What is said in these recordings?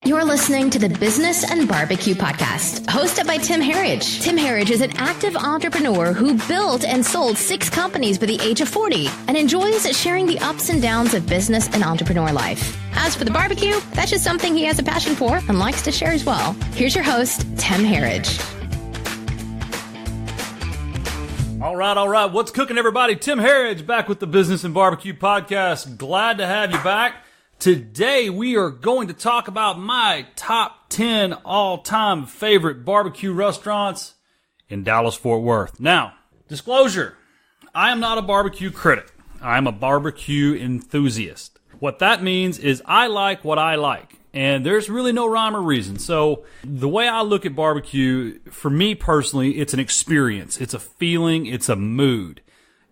You're listening to the Business and Barbecue Podcast, hosted by Tim Herridge. Tim Herridge is an active entrepreneur who built and sold 6 companies by the age of 40 and enjoys sharing the ups and downs of business and entrepreneur life. As for the barbecue, that's just something he has a passion for and likes to share as well. Here's your host, Tim Herridge. All right. What's cooking, everybody? Tim Herridge back with the Business and Barbecue Podcast. Glad to have you back. Today, we are going to talk about my top 10 all-time favorite barbecue restaurants in Dallas-Fort Worth. Now, disclosure, I am not a barbecue critic. I am a barbecue enthusiast. What that means is I like what I like, and there's really no rhyme or reason. So the way I look at barbecue, for me personally, it's an experience. It's a feeling. It's a mood.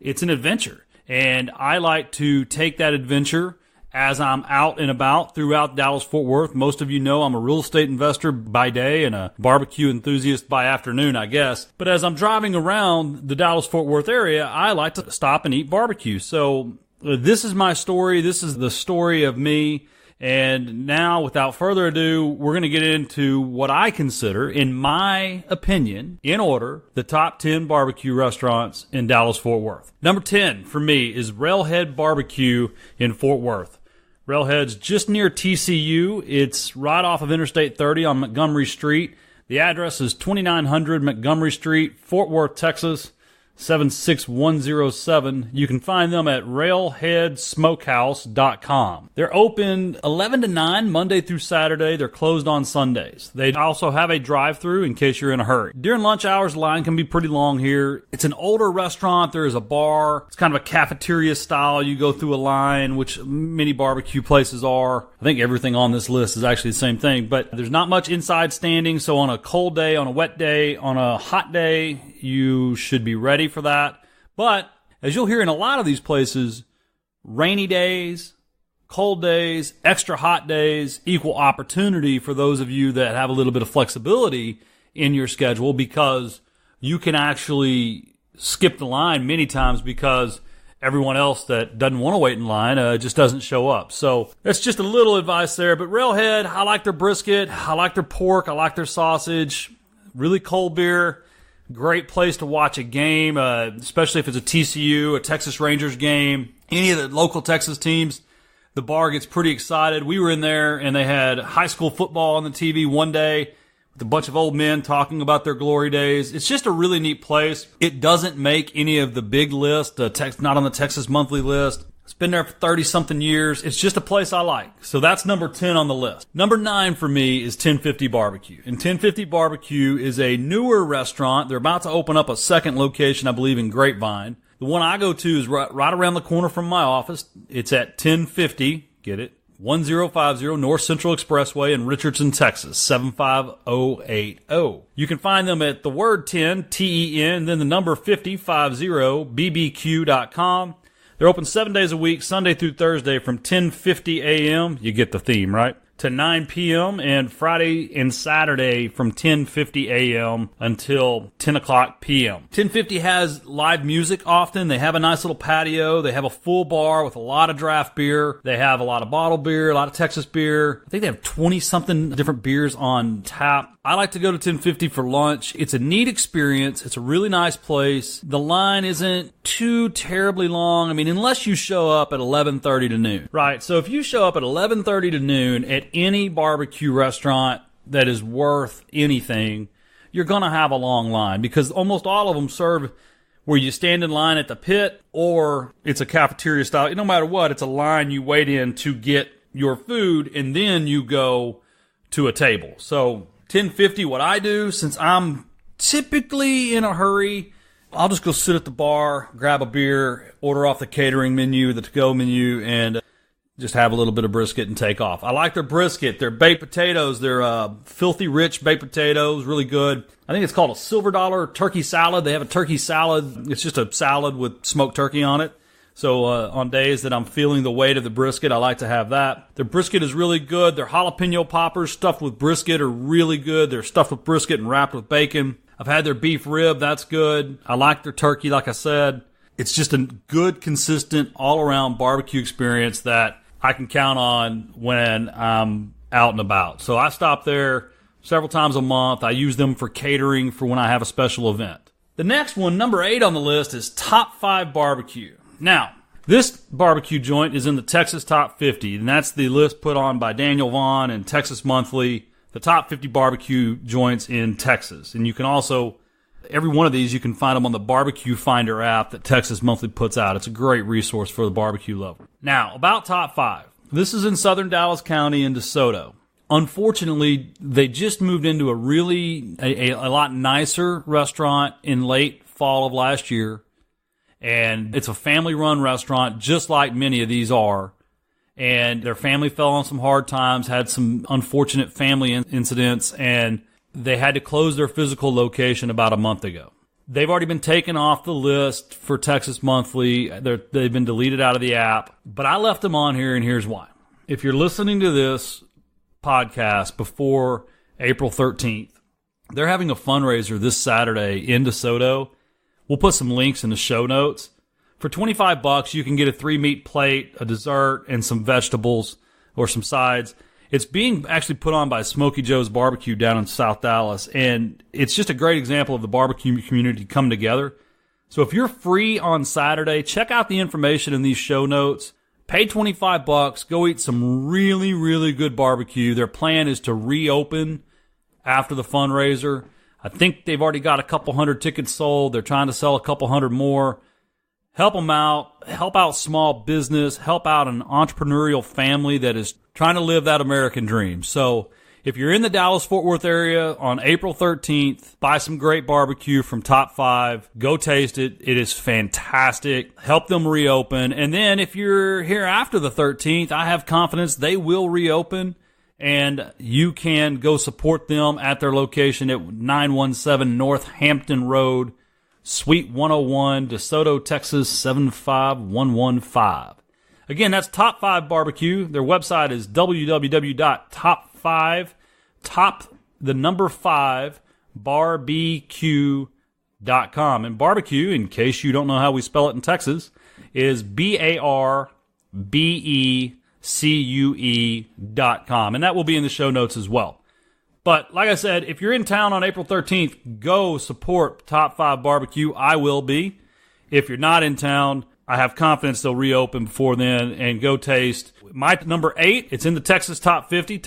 It's an adventure, and I like to take that adventure as I'm out and about throughout Dallas-Fort Worth. Most of you know I'm a real estate investor by day and a barbecue enthusiast by afternoon, I guess. But as I'm driving around the Dallas-Fort Worth area, I like to stop and eat barbecue. So this is my story. This is the story of me. And now, without further ado, we're going to get into what I consider, in my opinion, in order, the top 10 barbecue restaurants in Dallas-Fort Worth. Number 10 for me is Railhead Barbecue in Fort Worth. Railhead's just near TCU. It's right off of Interstate 30 on Montgomery Street. The address is 2900 Montgomery Street, Fort Worth, Texas, 76107. You can find them at railheadsmokehouse.com. They're open 11 to 9 Monday through Saturday. They're closed on Sundays. They also have a drive-thru in case you're in a hurry. During lunch hours, the line can be pretty long here. It's an older restaurant. There is a bar. It's kind of a cafeteria style. You go through a line, which many barbecue places are. I think everything on this list is actually the same thing, but there's not much inside standing. So on a cold day, on a wet day, on a hot day, you should be ready for that. But as you'll hear in a lot of these places, rainy days, cold days, extra hot days, equal opportunity for those of you that have a little bit of flexibility in your schedule, because you can actually skip the line many times because everyone else that doesn't want to wait in line just doesn't show up. So that's just a little advice there. But Railhead, I like their brisket, I like their pork, I like their sausage, really cold beer. Great place to watch a game, especially if it's a TCU, a Texas Rangers game, any of the local Texas teams. The bar gets pretty excited. We were in there, and they had high school football on the TV one day with a bunch of old men talking about their glory days. It's just a really neat place. It doesn't make any of the big lists, not on the Texas Monthly list. It's been there for 30-something years. It's just a place I like. So that's number 10 on the list. Number 9 for me is 1050 Barbecue. And 1050 Barbecue is a newer restaurant. They're about to open up a second location, I believe, in Grapevine. The one I go to is right around the corner from my office. It's at 1050, get it, 1050 North Central Expressway in Richardson, Texas, 75080. You can find them at the word 10, T-E-N, then the number 50, BBQ.com. They're open 7 days a week, Sunday through Thursday from 10:50 a.m. You get the theme, right? To 9 p.m. and Friday and Saturday from 10:50 a.m. until 10 o'clock p.m. 1050 has live music often. They have a nice little patio. They have a full bar with a lot of draft beer. They have a lot of bottled beer, a lot of Texas beer. I think they have 20-something different beers on tap. I like to go to 1050 for lunch. It's a neat experience. It's a really nice place. The line isn't too terribly long. I mean, unless you show up at 11:30 to noon. Right, so if you show up at 11:30 to noon at any barbecue restaurant that is worth anything, you're going to have a long line, because almost all of them serve where you stand in line at the pit, or it's a cafeteria style. No matter what, it's a line you wait in to get your food, and then you go to a table. So 1050, what I do, since I'm typically in a hurry, I'll just go sit at the bar, grab a beer, order off the catering menu, the to-go menu, and just have a little bit of brisket and take off. I like their brisket. Their baked potatoes, they're filthy rich baked potatoes, really good. I think it's called a Silver Dollar turkey salad. They have a turkey salad. It's just a salad with smoked turkey on it. So on days that I'm feeling the weight of the brisket, I like to have that. Their brisket is really good. Their jalapeno poppers stuffed with brisket are really good. They're stuffed with brisket and wrapped with bacon. I've had their beef rib. That's good. I like their turkey, like I said. It's just a good, consistent, all-around barbecue experience that I can count on when I'm out and about. So I stop there several times a month. I use them for catering for when I have a special event. The next one, number 8 on the list, is Top 5 Barbecue. Now, this barbecue joint is in the Texas Top 50, and that's the list put on by Daniel Vaughn and Texas Monthly, the top 50 barbecue joints in Texas. And you can also, every one of these, you can find them on the Barbecue Finder app that Texas Monthly puts out. It's a great resource for the barbecue lover. Now, about Top 5. This is in southern Dallas County in DeSoto. Unfortunately, they just moved into a lot nicer restaurant in late fall of last year. And it's a family-run restaurant, just like many of these are. And their family fell on some hard times, had some unfortunate family incidents, and they had to close their physical location about a month ago. They've already been taken off the list for Texas Monthly. They've been deleted out of the app. But I left them on here, and here's why. If you're listening to this podcast before April 13th, they're having a fundraiser this Saturday in DeSoto. We'll put some links in the show notes. For $25, you can get a 3-meat plate, a dessert, and some vegetables or some sides. It's being actually put on by Smokey Joe's Barbecue down in South Dallas, and it's just a great example of the barbecue community coming together. So if you're free on Saturday, check out the information in these show notes. Pay $25, go eat some really, really good barbecue. Their plan is to reopen after the fundraiser. I think they've already got a couple hundred tickets sold. They're trying to sell a couple hundred more. Help them out. Help out small business. Help out an entrepreneurial family that is trying to live that American dream. So if you're in the Dallas-Fort Worth area on April 13th, buy some great barbecue from Top 5. Go taste it. It is fantastic. Help them reopen. And then if you're here after the 13th, I have confidence they will reopen. And you can go support them at their location at 917 North Hampton Road, Suite 101, DeSoto, Texas 75115. Again, that's Top 5 Barbecue. Their website is www.top5barbecue.com. And barbecue, in case you don't know how we spell it in Texas, is BARBECUE.com. And that will be in the show notes as well. But like I said, if you're in town on April 13th, go support Top 5 Barbecue. I will be. If you're not in town, I have confidence they'll reopen before then, and go taste. My number 8, it's in the Texas Top 50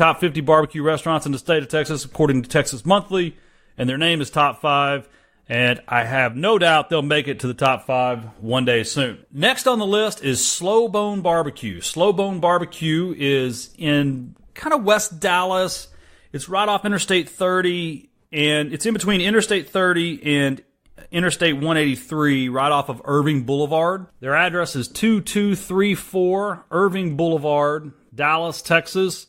barbecue restaurants in the state of Texas, according to Texas Monthly, and their name is Top 5, and I have no doubt they'll make it to the Top 5 one day soon. Next on the list is Slow Bone Barbecue. Slow Bone Barbecue is in kind of West Dallas. It's right off Interstate 30, and it's in between Interstate 30 and Interstate 183, right off of Irving Boulevard. Their address is 2234 Irving Boulevard, Dallas, Texas,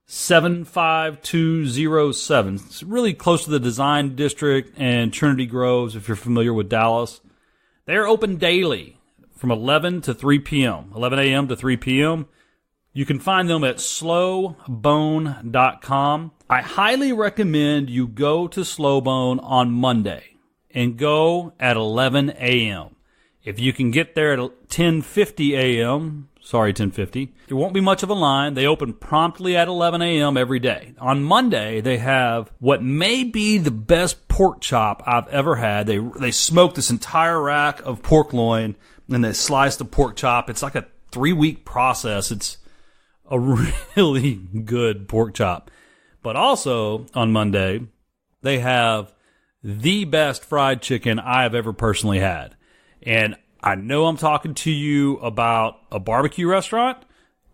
75207. It's really close to the Design District and Trinity Groves, if you're familiar with Dallas. They're open daily from 11 to 3 p.m., 11 a.m. to 3 p.m. You can find them at slowbone.com. I highly recommend you go to Slowbone on Monday and go at 11 a.m. If you can get there at 10:50 a.m., sorry, 10:50, there won't be much of a line. They open promptly at 11 a.m. every day. On Monday, they have what may be the best pork chop I've ever had. They smoke this entire rack of pork loin, and they slice the pork chop. It's like a 3-week process. It's a really good pork chop. But also, on Monday, they have the best fried chicken I have ever personally had. And I know I'm talking to you about a barbecue restaurant,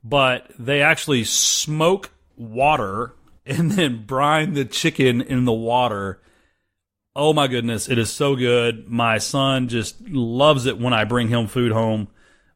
but they actually smoke water and then brine the chicken in the water. Oh my goodness, it is so good. My son just loves it when I bring him food home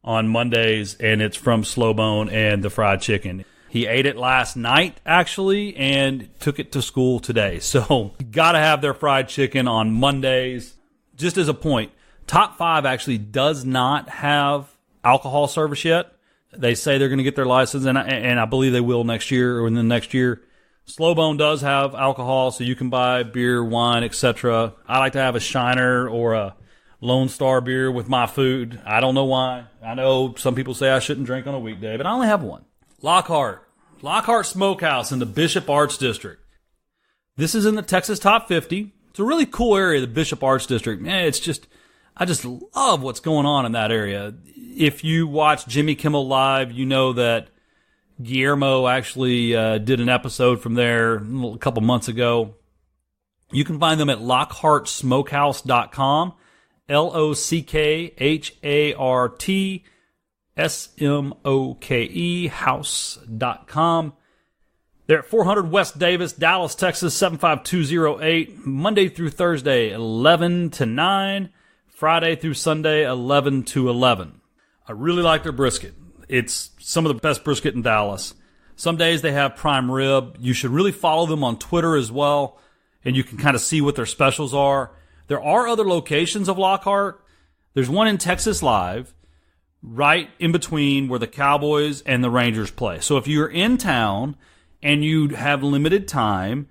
on Mondays, and it's from Slowbone and the fried chicken. He ate it last night, actually, and took it to school today. So, got to have their fried chicken on Mondays. Just as a point, Top 5 actually does not have alcohol service yet. They say they're going to get their license, and I believe they will next year or in the next year. Slowbone does have alcohol, so you can buy beer, wine, etc. I like to have a Shiner or a Lone Star beer with my food. I don't know why. I know some people say I shouldn't drink on a weekday, but I only have one. Lockhart. Lockhart Smokehouse in the Bishop Arts District. This is in the Texas Top 50. It's a really cool area, the Bishop Arts District. Man, I just love what's going on in that area. If you watch Jimmy Kimmel Live, you know that Guillermo actually did an episode from there a couple months ago. You can find them at lockhartsmokehouse.com, LOCKHARTSMOKE house.com. They're at 400 West Davis, Dallas, Texas, 75208, Monday through Thursday, 11 to 9, Friday through Sunday, 11 to 11. I really like their brisket. It's some of the best brisket in Dallas. Some days they have prime rib. You should really follow them on Twitter as well, and you can kind of see what their specials are. There are other locations of Lockhart. There's one in Texas Live, right in between where the Cowboys and the Rangers play. So if you're in town and you have limited time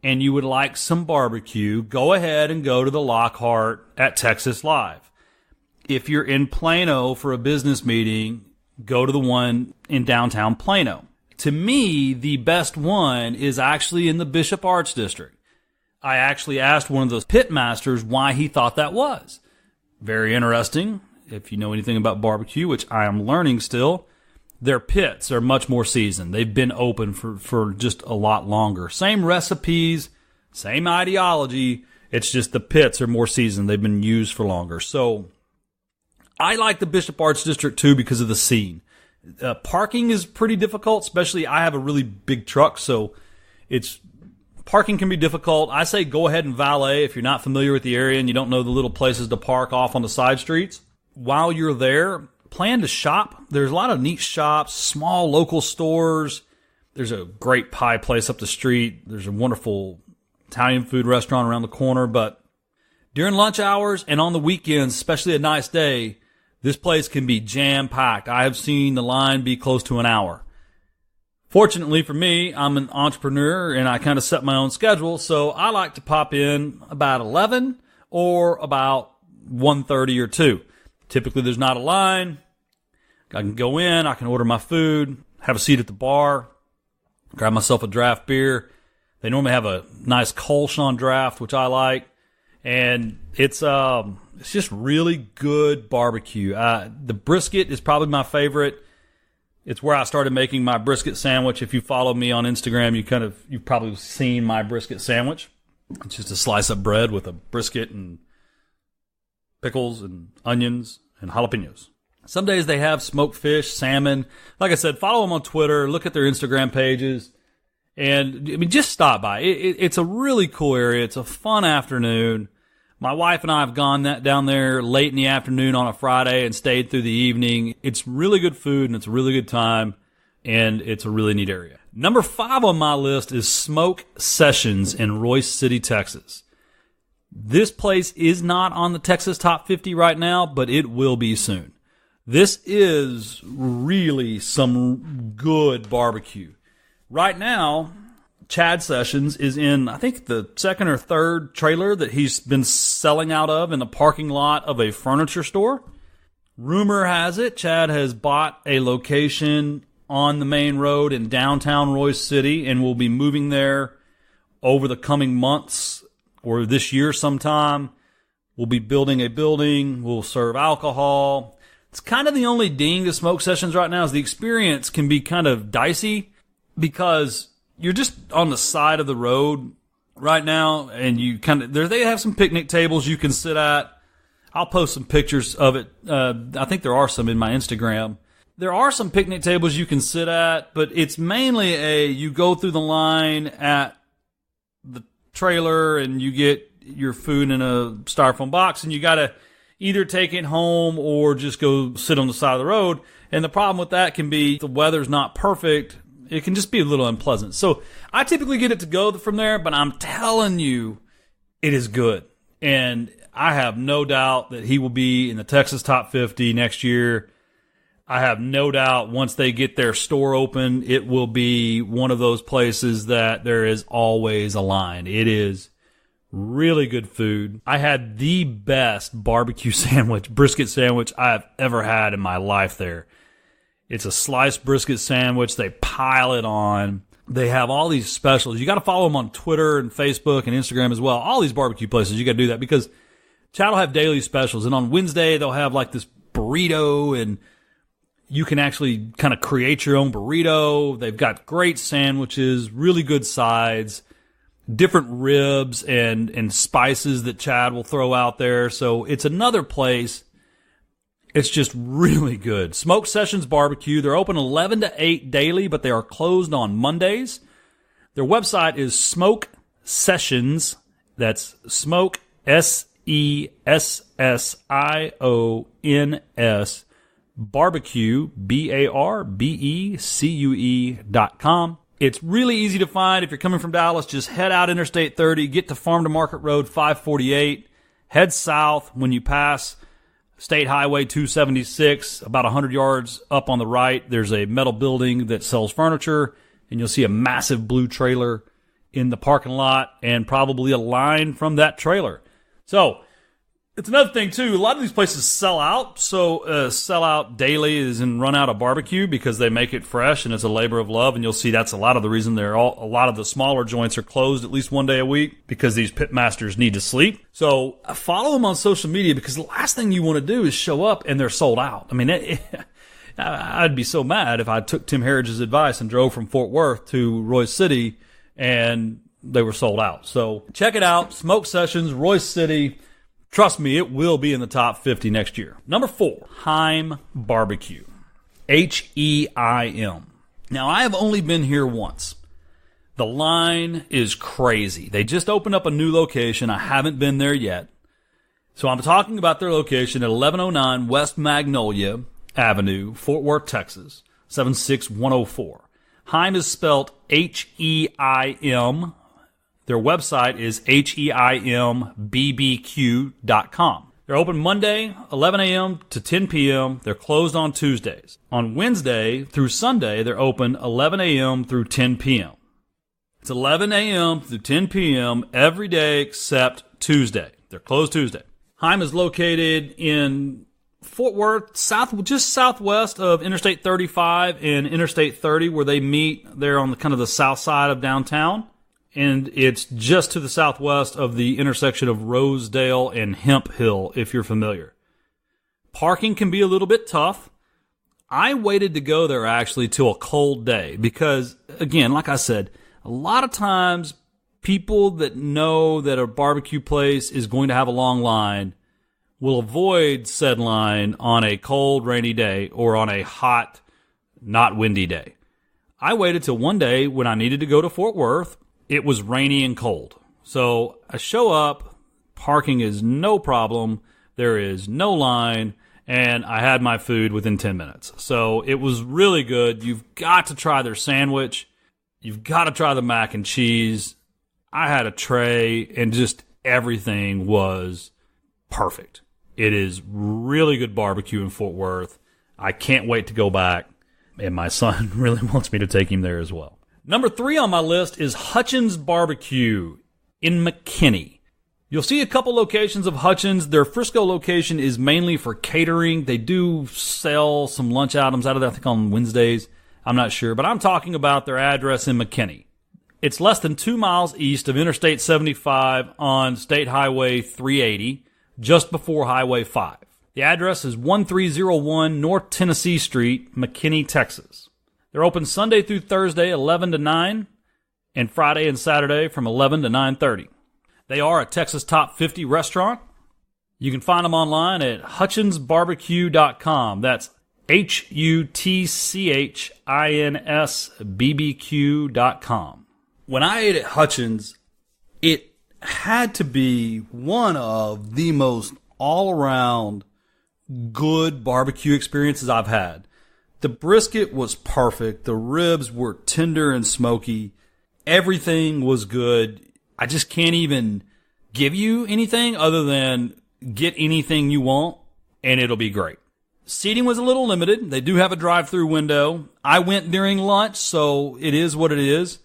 and you would like some barbecue, go ahead and go to the Lockhart at Texas Live. If you're in Plano for a business meeting, go to the one in downtown Plano. To me, the best one is actually in the Bishop Arts District. I actually asked one of those pit masters why he thought that was. Very interesting. If you know anything about barbecue, which I am learning still, their pits are much more seasoned. They've been open for just a lot longer. Same recipes, same ideology. It's just the pits are more seasoned. They've been used for longer. So I like the Bishop Arts District too because of the scene. Parking is pretty difficult, especially I have a really big truck, so parking can be difficult. I say go ahead and valet if you're not familiar with the area and you don't know the little places to park off on the side streets. While you're there, plan to shop. There's a lot of neat shops, small local stores. There's a great pie place up the street. There's a wonderful Italian food restaurant around the corner. But during lunch hours and on the weekends, especially a nice day, this place can be jam-packed. I have seen the line be close to an hour. Fortunately for me, I'm an entrepreneur and I kind of set my own schedule, so I like to pop in about 11 or about 1:30 or 2. Typically, there's not a line. I can go in, I can order my food, have a seat at the bar, grab myself a draft beer. They normally have a nice Kolsch on draft, which I like. And it's just really good barbecue. The brisket is probably my favorite. It's where I started making my brisket sandwich. If you follow me on Instagram, you've probably seen my brisket sandwich. It's just a slice of bread with a brisket and pickles and onions and jalapenos. Some days they have smoked fish, salmon. Like I said, follow them on Twitter, look at their Instagram pages, and just stop by. It's a really cool area. It's a fun afternoon. My wife and I have gone down there late in the afternoon on a Friday and stayed through the evening. It's really good food and it's a really good time, and it's a really neat area. Number 5 on my list is Smoke Sessions in Royce City, Texas. This place is not on the Texas Top 50 right now, but it will be soon. This is really some good barbecue. Right now, Chad Sessions is in, I think, the second or third trailer that he's been selling out of in the parking lot of a furniture store. Rumor has it Chad has bought a location on the main road in downtown Royce City and will be moving there over the coming months or this year sometime. We'll be building a building. We'll serve alcohol. It's kind of the only ding to Smoke Sessions right now is the experience can be kind of dicey because you're just on the side of the road right now, and they have some picnic tables you can sit at. I'll post some pictures of it. I think there are some in my Instagram. There are some picnic tables you can sit at, but it's mainly you go through the line at the trailer and you get your food in a styrofoam box, and you got to either take it home or just go sit on the side of the road. And the problem with that can be the weather's not perfect. It can just be a little unpleasant. So I typically get it to go from there, but I'm telling you, it is good. And I have no doubt that he will be in the Texas Top 50 next year. I have no doubt once they get their store open, it will be one of those places that there is always a line. It is really good food. I had the best barbecue sandwich, brisket sandwich I have ever had in my life there. It's a sliced brisket sandwich. They pile it on. They have all these specials. You got to follow them on Twitter and Facebook and Instagram as well. All these barbecue places, you got to do that because Chad will have daily specials. And on Wednesday, they'll have like this burrito, and you can actually kind of create your own burrito. They've got great sandwiches, really good sides, different ribs and spices that Chad will throw out there. So it's another place. It's just really good. Smoke Sessions Barbecue. They're open 11 to 8 daily, but they are closed on Mondays. Their website is Smoke Sessions. That's Smoke, SESSIONS, Barbecue, BARBECUE.com. It's really easy to find. If you're coming from Dallas, just head out Interstate 30, get to Farm to Market Road 548, head south when you pass State Highway 276, about 100 yards up on the right. There's a metal building that sells furniture, and you'll see a massive blue trailer in the parking lot and probably a line from that trailer. So it's another thing, too. A lot of these places sell out. So sell out daily is in run out of barbecue because they make it fresh and it's a labor of love. And you'll see that's a lot of the reason a lot of the smaller joints are closed at least one day a week because these pit masters need to sleep. So follow them on social media because the last thing you want to do is show up and they're sold out. I mean, I'd be so mad if I took Tim Harridge's advice and drove from Fort Worth to Royce City and they were sold out. So check it out. Smoke Sessions, Royce City. Trust me, it will be in the top 50 next year. Number 4, Heim Barbecue. H-E-I-M. Now, I have only been here once. The line is crazy. They just opened up a new location. I haven't been there yet. So I'm talking about their location at 1109 West Magnolia Avenue, Fort Worth, Texas, 76104. Heim is spelled H-E-I-M. Their website is HEIMBBQ.com. They're open Monday, 11 a.m. to 10 p.m. They're closed on Tuesdays. On Wednesday through Sunday, they're open 11 a.m. through 10 p.m. It's 11 a.m. through 10 p.m. every day except Tuesday. They're closed Tuesday. Heim is located in Fort Worth, just southwest of Interstate 35 and Interstate 30, where they meet. They're on the kind of the south side of downtown. And it's just to the southwest of the intersection of Rosedale and Hemp Hill, if you're familiar. Parking can be a little bit tough. I waited to go there actually till a cold day because, again, like I said, a lot of times people that know that a barbecue place is going to have a long line will avoid said line on a cold, rainy day or on a hot, not windy day. I waited till one day when I needed to go to Fort Worth. It was rainy and cold. So I show up, parking is no problem, there is no line, and I had my food within 10 minutes. So it was really good. You've got to try their sandwich. You've got to try the mac and cheese. I had a tray, and just everything was perfect. It is really good barbecue in Fort Worth. I can't wait to go back, and my son really wants me to take him there as well. Number 3 on my list is Hutchins Barbecue in McKinney. You'll see a couple locations of Hutchins. Their Frisco location is mainly for catering. They do sell some lunch items out of there, I think on Wednesdays. I'm not sure, but I'm talking about their address in McKinney. It's less than 2 miles east of Interstate 75 on State Highway 380, just before Highway 5. The address is 1301 North Tennessee Street, McKinney, Texas. They're open Sunday through Thursday, 11 to 9, and Friday and Saturday from 11 to 9:30. They are a Texas Top 50 restaurant. You can find them online at hutchinsbbq.com. That's HUTCHINSBBQ.com. When I ate at Hutchins, it had to be one of the most all-around good barbecue experiences I've had. The brisket was perfect. The ribs were tender and smoky. Everything was good. I just can't even give you anything other than get anything you want, and it'll be great. Seating was a little limited. They do have a drive-thru window. I went during lunch, so it is what it is.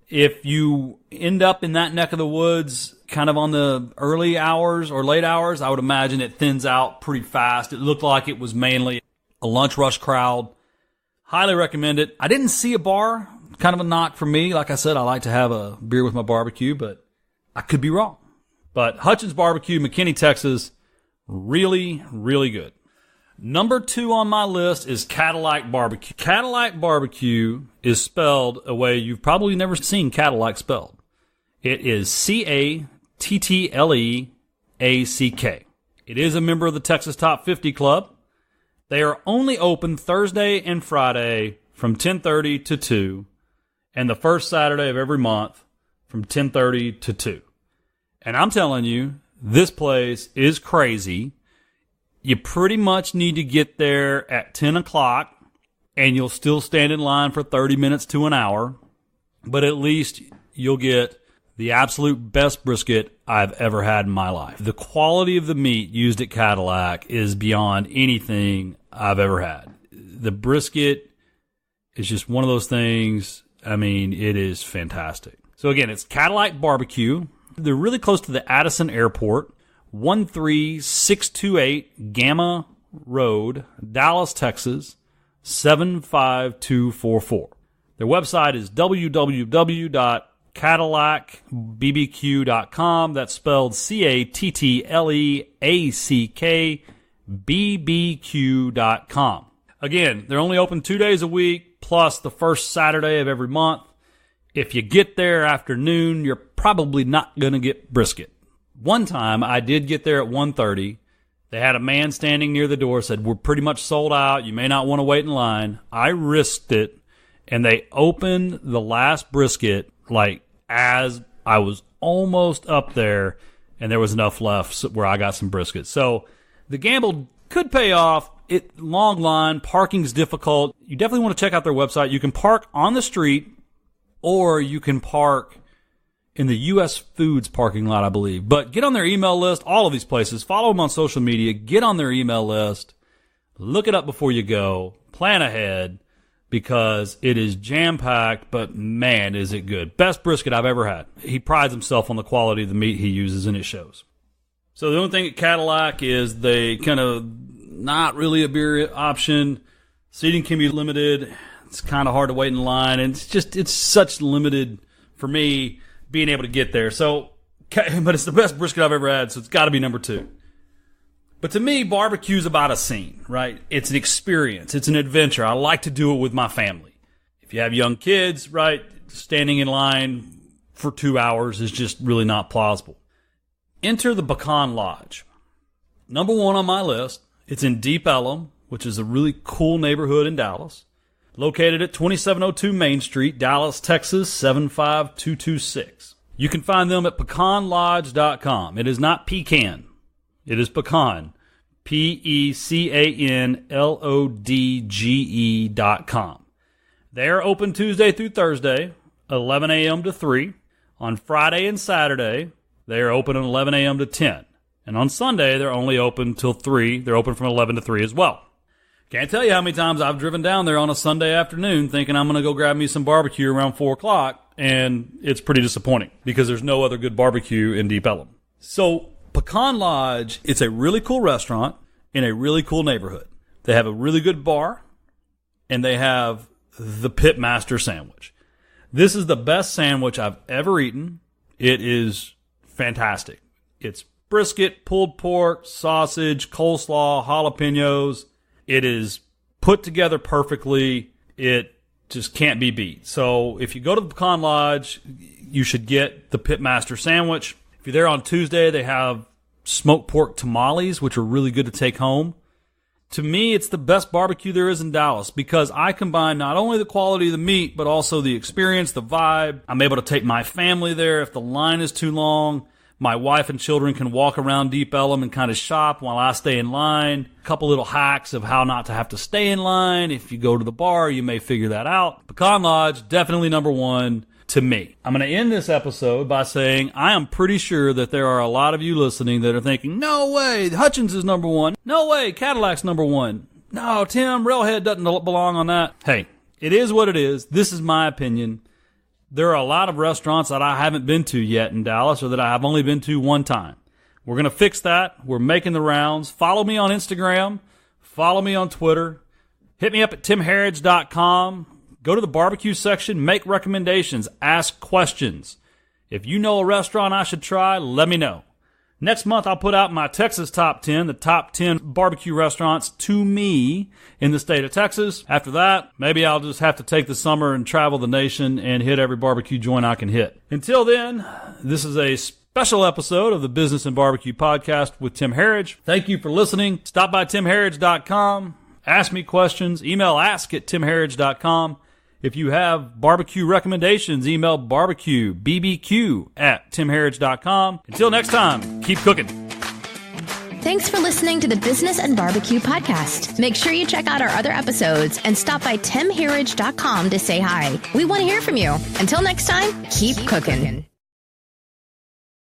If you end up in that neck of the woods, kind of on the early hours or late hours, I would imagine it thins out pretty fast. It looked like it was mainly a lunch rush crowd. Highly recommend it. I didn't see a bar. Kind of a knock for me. Like I said, I like to have a beer with my barbecue, but I could be wrong. But Hutchins Barbecue, McKinney, Texas, really, really good. Number 2 on my list is Cadillac Barbecue. Cadillac Barbecue is spelled a way you've probably never seen Cadillac spelled. It is Cattleack. It is a member of the Texas Top 50 Club. They are only open Thursday and Friday from 10:30 to 2, and the first Saturday of every month from 10:30 to 2. And I'm telling you, this place is crazy. You pretty much need to get there at 10 o'clock, and you'll still stand in line for 30 minutes to an hour, but at least you'll get the absolute best brisket I've ever had in my life. The quality of the meat used at Cadillac is beyond anything I've ever had. The brisket is just one of those things. I mean, it is fantastic. So again, it's Cadillac Barbecue. They're really close to the Addison Airport, 13628 Gamma Road, Dallas, Texas, 75244. Their website is www.cadillacbbq.com. That's spelled CATTLEACK BBQ.com. Again, they're only open 2 days a week, plus the first Saturday of every month. If you get there after noon, you're probably not going to get brisket. One time, I did get there at 1:30. They had a man standing near the door, said, "We're pretty much sold out. You may not want to wait in line." I risked it, and they opened the last brisket like as I was almost up there, and there was enough left where I got some brisket. So the gamble could pay off. Long line, parking's difficult. You definitely want to check out their website. You can park on the street, or you can park in the U.S. Foods parking lot, I believe. But get on their email list, all of these places. Follow them on social media. Get on their email list. Look it up before you go. Plan ahead, because it is jam-packed, but man, is it good. Best brisket I've ever had. He prides himself on the quality of the meat he uses, and it shows. So the only thing at Cadillac is they kind of not really a beer option. Seating can be limited. It's kind of hard to wait in line, and it's such limited for me being able to get there. So, but it's the best brisket I've ever had, so it's got to be number 2. But to me, barbecue's about a scene, right? It's an experience. It's an adventure. I like to do it with my family. If you have young kids, right, standing in line for 2 hours is just really not plausible. Enter the Pecan Lodge. Number 1 on my list. It's in Deep Ellum, which is a really cool neighborhood in Dallas. Located at 2702 Main Street, Dallas, Texas, 75226. You can find them at pecanlodge.com. It is not pecan. It is pecan. PECANLODGE.com. They are open Tuesday through Thursday, 11 a.m. to 3. On Friday and Saturday, they are open at 11 a.m. to 10. And on Sunday, they're only open till 3. They're open from 11 to 3 as well. Can't tell you how many times I've driven down there on a Sunday afternoon thinking I'm going to go grab me some barbecue around 4 o'clock, and it's pretty disappointing because there's no other good barbecue in Deep Ellum. So Pecan Lodge, it's a really cool restaurant in a really cool neighborhood. They have a really good bar, and they have the Pitmaster sandwich. This is the best sandwich I've ever eaten. It is fantastic. It's brisket, pulled pork, sausage, coleslaw, jalapenos. It is put together perfectly. It just can't be beat. So if you go to the Pecan Lodge, you should get the Pitmaster sandwich. If you're there on Tuesday, they have smoked pork tamales, which are really good to take home. To me, it's the best barbecue there is in Dallas because I combine not only the quality of the meat, but also the experience, the vibe. I'm able to take my family there if the line is too long. My wife and children can walk around Deep Ellum and kind of shop while I stay in line. A couple little hacks of how not to have to stay in line. If you go to the bar, you may figure that out. Pecan Lodge, definitely number 1 to me. I'm going to end this episode by saying I am pretty sure that there are a lot of you listening that are thinking, no way, Hutchins is number 1. No way, Cadillac's number 1. No, Tim, Railhead doesn't belong on that. Hey, it is what it is. This is my opinion. There are a lot of restaurants that I haven't been to yet in Dallas or that I have only been to one time. We're going to fix that. We're making the rounds. Follow me on Instagram. Follow me on Twitter. Hit me up at timharridge.com. Go to the barbecue section, make recommendations, ask questions. If you know a restaurant I should try, let me know. Next month, I'll put out my Texas Top 10, the top 10 barbecue restaurants to me in the state of Texas. After that, maybe I'll just have to take the summer and travel the nation and hit every barbecue joint I can hit. Until then, this is a special episode of the Business and Barbecue Podcast with Tim Harridge. Thank you for listening. Stop by timharridge.com. Ask me questions. Email ask@timharridge.com. If you have barbecue recommendations, email BBQ@timharridge.com. Until next time, keep cooking. Thanks for listening to the Business and Barbecue Podcast. Make sure you check out our other episodes and stop by timharridge.com to say hi. We want to hear from you. Until next time, keep cooking.